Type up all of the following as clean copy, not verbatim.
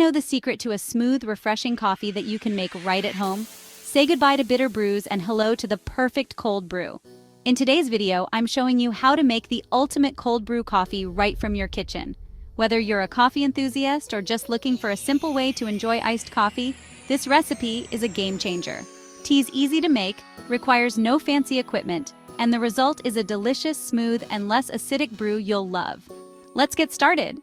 know the secret to a smooth, refreshing coffee that you can make right at home? Say goodbye to bitter brews and hello to the perfect cold brew. In today's video, I'm showing you how to make the ultimate cold brew coffee right from your kitchen. Whether you're a coffee enthusiast or just looking for a simple way to enjoy iced coffee, this recipe is a game changer. Tea's easy to make, requires no fancy equipment, and the result is a delicious, smooth, and less acidic brew you'll love. Let's get started.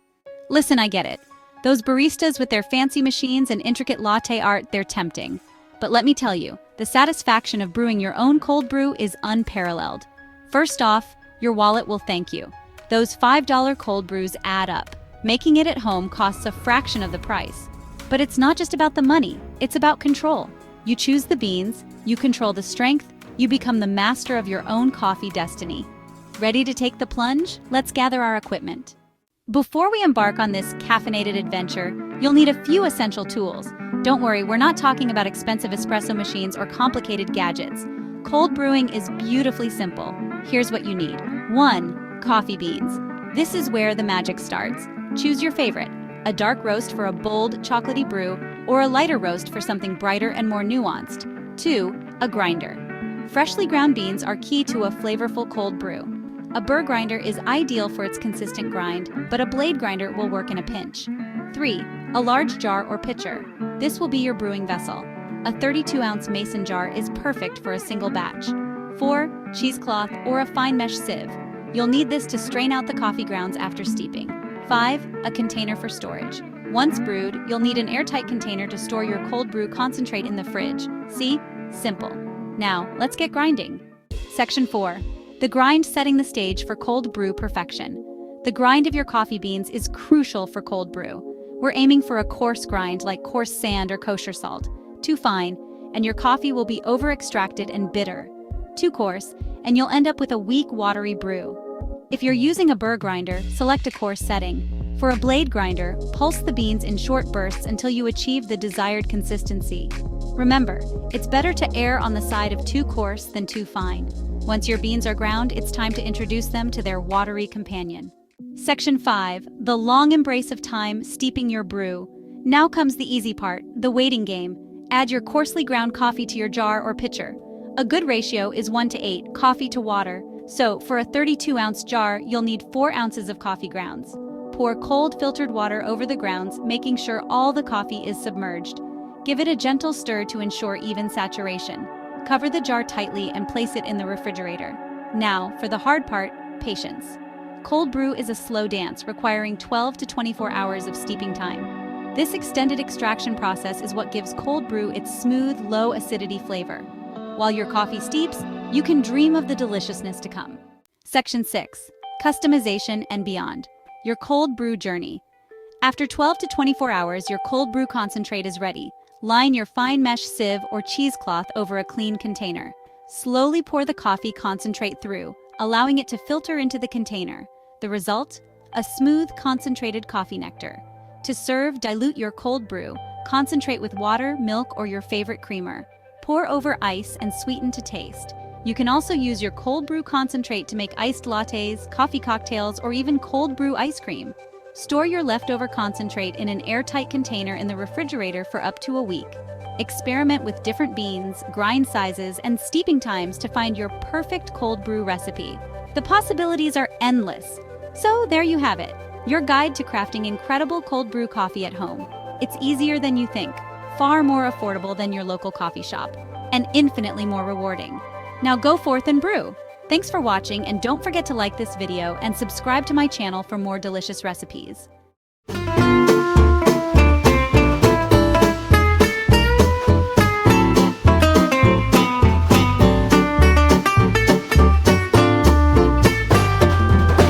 Listen, I get it. Those baristas with their fancy machines and intricate latte art, they're tempting. But let me tell you, the satisfaction of brewing your own cold brew is unparalleled. First off, your wallet will thank you. Those $5 cold brews add up. Making it at home costs a fraction of the price. But it's not just about the money, it's about control. You choose the beans, you control the strength, you become the master of your own coffee destiny. Ready to take the plunge? Let's gather our equipment. Before we embark on this caffeinated adventure, you'll need a few essential tools. Don't worry, we're not talking about expensive espresso machines or complicated gadgets. Cold brewing is beautifully simple. Here's what you need. 1. Coffee beans. This is where the magic starts. Choose your favorite, a dark roast for a bold, chocolatey brew, or a lighter roast for something brighter and more nuanced. 2. A grinder. Freshly ground beans are key to a flavorful cold brew. A burr grinder is ideal for its consistent grind, but a blade grinder will work in a pinch. 3. A large jar or pitcher. This will be your brewing vessel. A 32-ounce mason jar is perfect for a single batch. 4. Cheesecloth or a fine mesh sieve. You'll need this to strain out the coffee grounds after steeping. 5. A container for storage. Once brewed, you'll need an airtight container to store your cold brew concentrate in the fridge. See? Simple. Now, let's get grinding. Section 4. The grind, setting the stage for cold brew perfection. The grind of your coffee beans is crucial for cold brew. We're aiming for a coarse grind like coarse sand or kosher salt. Too fine, and your coffee will be over-extracted and bitter. Too coarse, and you'll end up with a weak, watery brew. If you're using a burr grinder, select a coarse setting. For a blade grinder, pulse the beans in short bursts until you achieve the desired consistency. Remember, it's better to err on the side of too coarse than too fine. Once your beans are ground, it's time to introduce them to their watery companion. Section 5. The long embrace of time steeping your brew. Now comes the easy part, the waiting game. Add your coarsely ground coffee to your jar or pitcher. A good ratio is 1:8, coffee to water. So, for a 32-ounce jar, you'll need 4 ounces of coffee grounds. Pour cold filtered water over the grounds, making sure all the coffee is submerged. Give it a gentle stir to ensure even saturation. Cover the jar tightly and place it in the refrigerator. Now, for the hard part, patience. Cold brew is a slow dance requiring 12 to 24 hours of steeping time. This extended extraction process is what gives cold brew its smooth, low acidity flavor. While your coffee steeps, you can dream of the deliciousness to come. Section 6. Customization and beyond. Your cold brew journey. After 12 to 24 hours, your cold brew concentrate is ready. Line your fine mesh sieve or cheesecloth over a clean container. Slowly pour the coffee concentrate through, allowing it to filter into the container. The result? A smooth, concentrated coffee nectar. To serve, dilute your cold brew. Concentrate with water, milk, or your favorite creamer. Pour over ice and sweeten to taste. You can also use your cold brew concentrate to make iced lattes, coffee cocktails, or even cold brew ice cream. Store your leftover concentrate in an airtight container in the refrigerator for up to a week. Experiment with different beans, grind sizes, and steeping times to find your perfect cold brew recipe. The possibilities are endless. So there you have it, your guide to crafting incredible cold brew coffee at home. It's easier than you think, far more affordable than your local coffee shop, and infinitely more rewarding. Now go forth and brew. Thanks for watching, and don't forget to like this video and subscribe to my channel for more delicious recipes.